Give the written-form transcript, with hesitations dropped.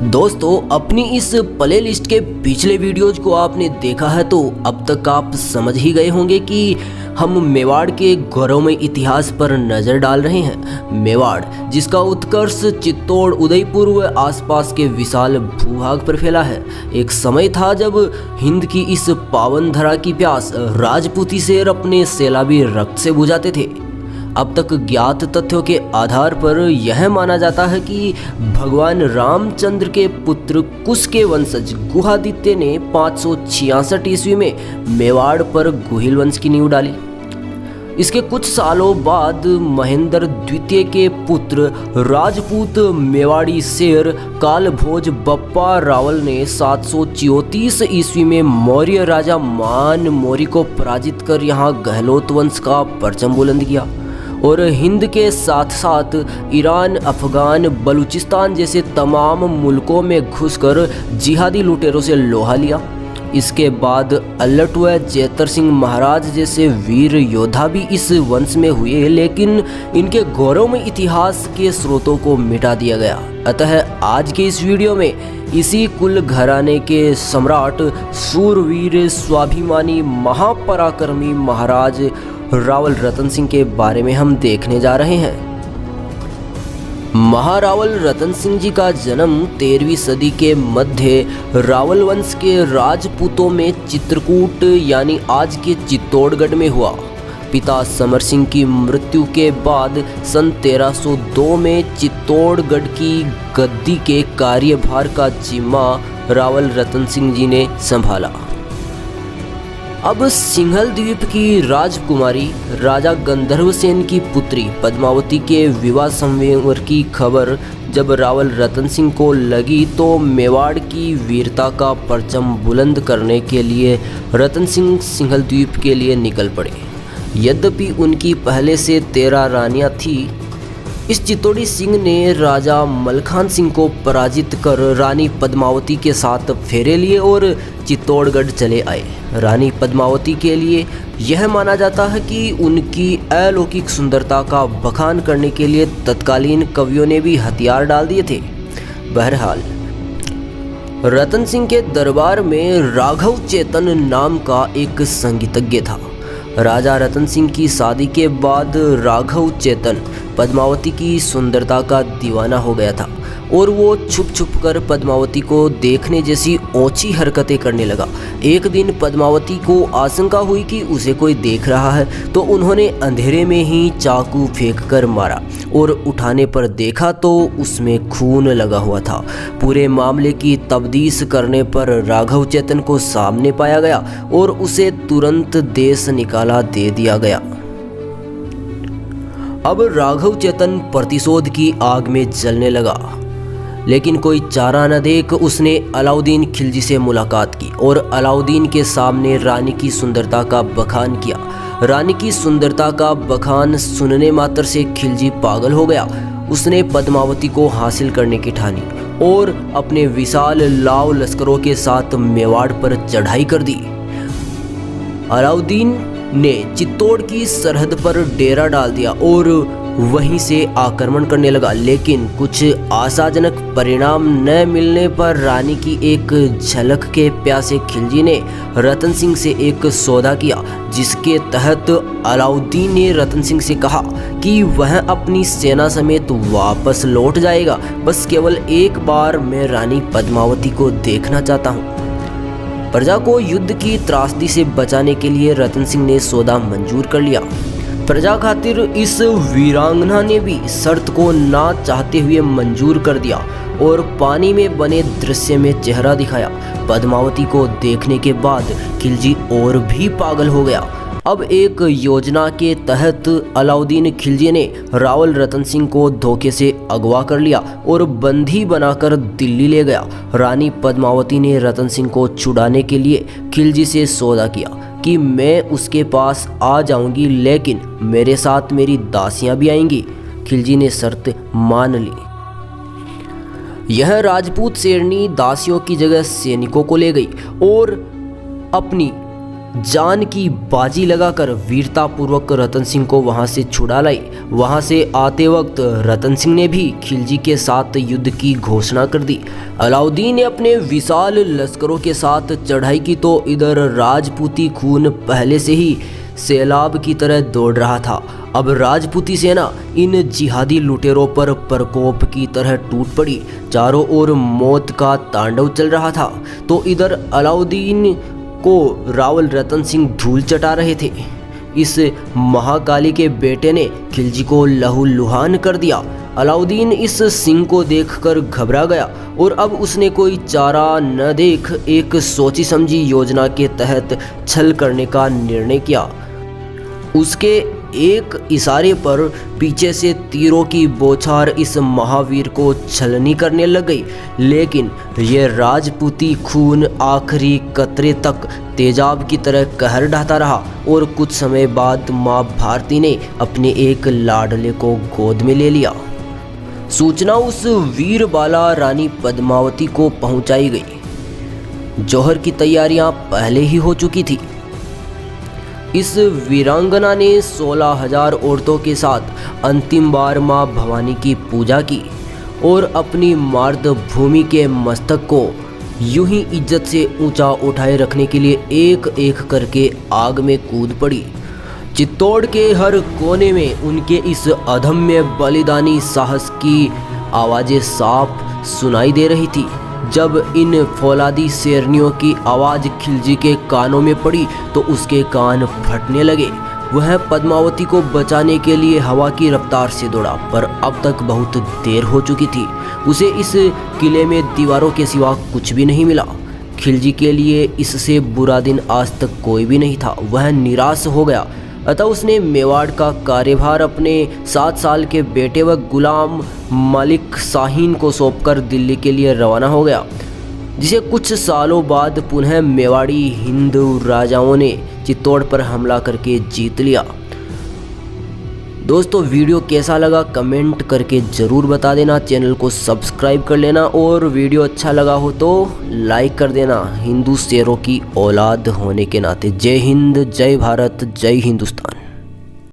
दोस्तों, अपनी इस प्ले लिस्ट के पिछले वीडियोज को आपने देखा है तो अब तक आप समझ ही गए होंगे कि हम मेवाड़ के गौरवमय इतिहास पर नज़र डाल रहे हैं। मेवाड़, जिसका उत्कर्ष चित्तौड़, उदयपुर व आसपास के विशाल भूभाग पर फैला है, एक समय था जब हिंद की इस पावन धरा की प्यास राजपूती शेर अपने सैलाबी रक्त से बुझाते थे। अब तक ज्ञात तथ्यों के आधार पर यह माना जाता है कि भगवान रामचंद्र के पुत्र कुश के वंशज गुहादित्य ने 566 ईस्वी में मेवाड़ पर गुहिल वंश की नींव डाली। इसके कुछ सालों बाद महेंद्र द्वितीय के पुत्र राजपूत मेवाड़ी शेर कालभोज बप्पा रावल ने 734 ईस्वी में मौर्य राजा मान मौर्य को पराजित कर यहाँ गहलोत वंश का परचम बुलंद किया और हिंद के साथ साथ ईरान, अफगान, बलूचिस्तान जैसे तमाम मुल्कों में घुसकर जिहादी लुटेरों से लोहा लिया। इसके बाद अल्लट व जैतर सिंह महाराज जैसे वीर योद्धा भी इस वंश में हुए, लेकिन इनके गौरवमय इतिहास के स्रोतों को मिटा दिया गया। अतः आज के इस वीडियो में इसी कुल घराने के सम्राट, सूरवीर, स्वाभिमानी, महापराक्रमी महाराज रावल रतन सिंह के बारे में हम देखने जा रहे हैं। महारावल रतन सिंह जी का जन्म 13वीं सदी के मध्य रावल वंश के राजपूतों में चित्रकूट यानी आज के चित्तौड़गढ़ में हुआ। पिता समर सिंह की मृत्यु के बाद सन 1302 में चित्तौड़गढ़ की गद्दी के कार्यभार का जिम्मा रावल रतन सिंह जी ने संभाला। अब सिंहल द्वीप की राजकुमारी राजा गंधर्वसेन की पुत्री पद्मावती के विवाह संवैर की खबर जब रावल रतन सिंह को लगी तो मेवाड़ की वीरता का परचम बुलंद करने के लिए रतन सिंह सिंहल द्वीप के लिए निकल पड़े। यद्यपि उनकी पहले से 13 रानियां थी, इस चित्तौड़ी सिंह ने राजा मलखान सिंह को पराजित कर रानी पद्मावती के साथ फेरे लिए और चित्तौड़गढ़ चले आए। रानी पद्मावती के लिए यह माना जाता है कि उनकी अलौकिक सुंदरता का बखान करने के लिए तत्कालीन कवियों ने भी हथियार डाल दिए थे। बहरहाल, रतन सिंह के दरबार में राघव चेतन नाम का एक संगीतज्ञ था। राजा रतन सिंह की शादी के बाद राघव चेतन पद्मावती की सुंदरता का दीवाना हो गया था और वो छुप छुप कर पद्मावती को देखने जैसी ओछी हरकतें करने लगा। एक दिन पद्मावती को आशंका हुई कि उसे कोई देख रहा है तो उन्होंने अंधेरे में ही चाकू फेंक कर मारा और उठाने पर देखा तो उसमें खून लगा हुआ था। पूरे मामले की तफ्तीश करने पर राघव चेतन को सामने पाया गया और उसे तुरंत देश निकाला दे दिया गया। अब राघव चेतन प्रतिशोध की आग में जलने लगा, लेकिन कोई चारा न देख उसने अलाउद्दीन खिलजी से मुलाकात की और अलाउद्दीन के सामने रानी की सुंदरता का बखान किया। रानी की सुंदरता का बखान सुनने मात्र से खिलजी पागल हो गया। उसने पद्मावती को हासिल करने की ठानी और अपने विशाल लाव लश्करों के साथ मेवाड़ पर चढ़ाई कर दी। अलाउद्दीन ने चित्तौड़ की सरहद पर डेरा डाल दिया और वहीं से आक्रमण करने लगा, लेकिन कुछ आशाजनक परिणाम न मिलने पर रानी की एक झलक के प्यासे खिलजी ने रतन सिंह से एक सौदा किया, जिसके तहत अलाउद्दीन ने रतन सिंह से कहा कि वह अपनी सेना समेत वापस लौट जाएगा। बस केवल एक बार मैं रानी पद्मावती को देखना चाहता हूँ। प्रजा को युद्ध की त्रासदी से बचाने के लिए रतन सिंह ने सौदा मंजूर कर लिया। प्रजा खातिर इस वीरांगना ने भी शर्त को ना चाहते हुए मंजूर कर दिया और पानी में बने दृश्य में चेहरा दिखाया। पद्मावती को देखने के बाद खिलजी और भी पागल हो गया। अब एक योजना के तहत अलाउद्दीन खिलजी ने रावल रतन सिंह को धोखे से अगवा कर लिया और बंदी बनाकर दिल्ली ले गया। रानी पद्मावती ने रतन सिंह को छुड़ाने के लिए खिलजी से सौदा किया कि मैं उसके पास आ जाऊंगी, लेकिन मेरे साथ मेरी दासियां भी आएंगी। खिलजी ने शर्त मान ली। यह राजपूत शेरनी दासियों की जगह सैनिकों को ले गई और अपनी जान की बाजी लगाकर वीरतापूर्वक रतन सिंह को वहां से छुड़ा लाई। वहां से आते वक्त रतन सिंह ने भी खिलजी के साथ युद्ध की घोषणा कर दी। अलाउद्दीन ने अपने विशाल लश्करों के साथ चढ़ाई की तो इधर राजपूती खून पहले से ही सैलाब की तरह दौड़ रहा था। अब राजपूती सेना इन जिहादी लुटेरों पर प्रकोप की तरह टूट पड़ी। चारों ओर मौत का तांडव चल रहा था तो इधर अलाउद्दीन को रावल रतन सिंह धूल चटा रहे थे। इस महाकाली के बेटे ने खिलजी को लहूलुहान कर दिया। अलाउद्दीन इस सिंह को देखकर घबरा गया और अब उसने कोई चारा न देख एक सोची समझी योजना के तहत छल करने का निर्णय किया। उसके एक इशारे पर पीछे से तीरों की बौछार इस महावीर को छलनी करने लग गई, लेकिन ये राजपूती खून आखिरी कतरे तक तेजाब की तरह कहर ढाता रहा और कुछ समय बाद माँ भारती ने अपने एक लाडले को गोद में ले लिया। सूचना उस वीर बाला रानी पद्मावती को पहुंचाई गई। जौहर की तैयारियां पहले ही हो चुकी थी। इस वीरांगना ने 16,000 औरतों के साथ अंतिम बार मां भवानी की पूजा की और अपनी मार्द भूमि के मस्तक को यूं ही इज्जत से ऊंचा उठाए रखने के लिए एक एक करके आग में कूद पड़ी। चित्तौड़ के हर कोने में उनके इस अदम्य बलिदानी साहस की आवाज़ें साफ सुनाई दे रही थी। जब इन फौलादी शेरनियों की आवाज़ खिलजी के कानों में पड़ी तो उसके कान फटने लगे। वह पद्मावती को बचाने के लिए हवा की रफ्तार से दौड़ा, पर अब तक बहुत देर हो चुकी थी। उसे इस किले में दीवारों के सिवा कुछ भी नहीं मिला। खिलजी के लिए इससे बुरा दिन आज तक कोई भी नहीं था। वह निराश हो गया, अतः उसने मेवाड़ का कार्यभार अपने 7 साल के बेटे व गुलाम मलिक शाहीन को सौंपकर दिल्ली के लिए रवाना हो गया, जिसे कुछ सालों बाद पुनः मेवाड़ी हिंदू राजाओं ने चित्तौड़ पर हमला करके जीत लिया। दोस्तों, वीडियो कैसा लगा कमेंट करके ज़रूर बता देना। चैनल को सब्सक्राइब कर लेना और वीडियो अच्छा लगा हो तो लाइक कर देना। हिंदू शेरों की औलाद होने के नाते जय हिंद, जय भारत, जय हिंदुस्तान।